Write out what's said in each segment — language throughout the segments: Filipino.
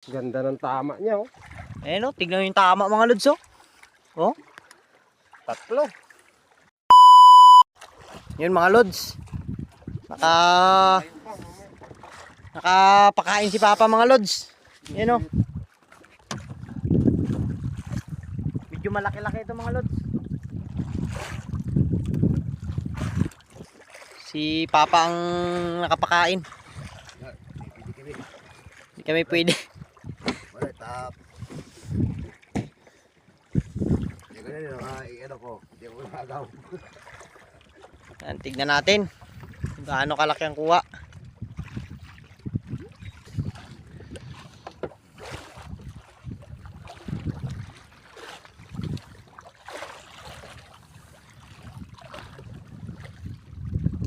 Ganda ng tama niya, oh. Ayan, oh, tignan yung tama mga lods, oh. Oh. Tatlo. Yun mga lods. Nakapakain si Papa mga lods. Yan, oh. Medyo malaki-laki ito mga lods. Si Papa ang nakapakain. Hindi kami pwede. Wala, tap. Hindi ko na nila, ano ko. Hindi ko nagaw. Yan, tignan natin kung gaano kalaki ang kuha.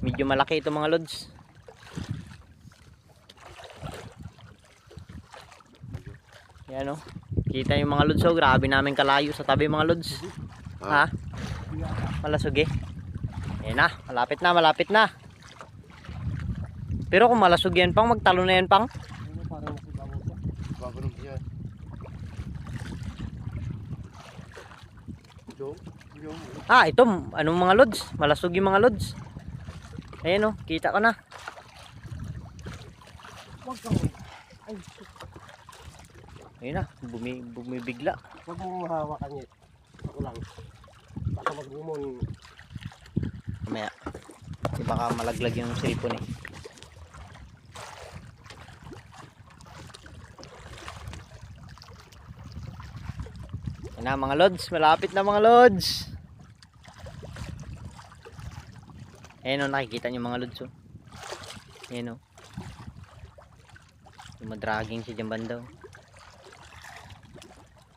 Medyo malaki ito mga lods. Yan, oh. Kita yung mga lods, oh. Grabe namin kalayo sa tabi mga lods. Ha? Malasog eh. Ayan na, malapit na, malapit na. Pero kung malasog yan pang, magtalo na yan pang. Ah, ito, anong mga lods? Malasog yung mga lods. Ayan, oh, kita ko na. Ayun na, bumibigla. Huwag mong mahawakan yun. Ako lang. Baka mag-umon. Mamaya. Kasi baka malaglag yung cellphone eh. Ayun na mga lods, malapit na mga lods. Ayun, oh, nakikita nyo mga lods, oh. Ayun, oh. Dumadragging siya dyan banda, oh.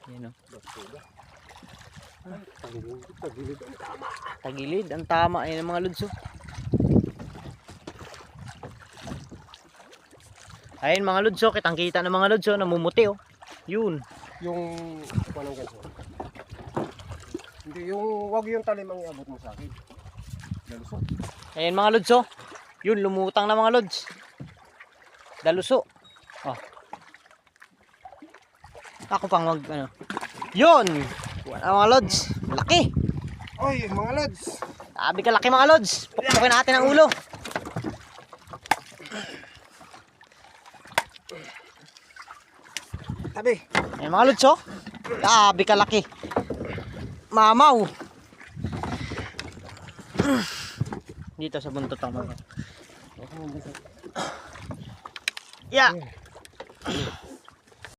Ayun, oh. Tagilid ang tama. Tagilid ang tama. Ayun ang mga lods, oh. Ayun mga lods, oh. Kitang kita ng mga lods, oh. Namumuti, oh. Yun. Yung anong ganso. Hindi yung wag yung talim ang iabot mo sa akin. Daluso. Ayun mga lods, oh. Yun, lumutang na mga lods. Daluso. Oh. Ako pang mag ano. Yun. Wala mga lods. Laki. Oy, mga lads. Sabi ka laki mga lods. Pukpukin natin ang ulo. Tabi. Ayun mga lods, oh. Sabi ka laki. Mamaw. Dito sa buntot ang mga. Yeah.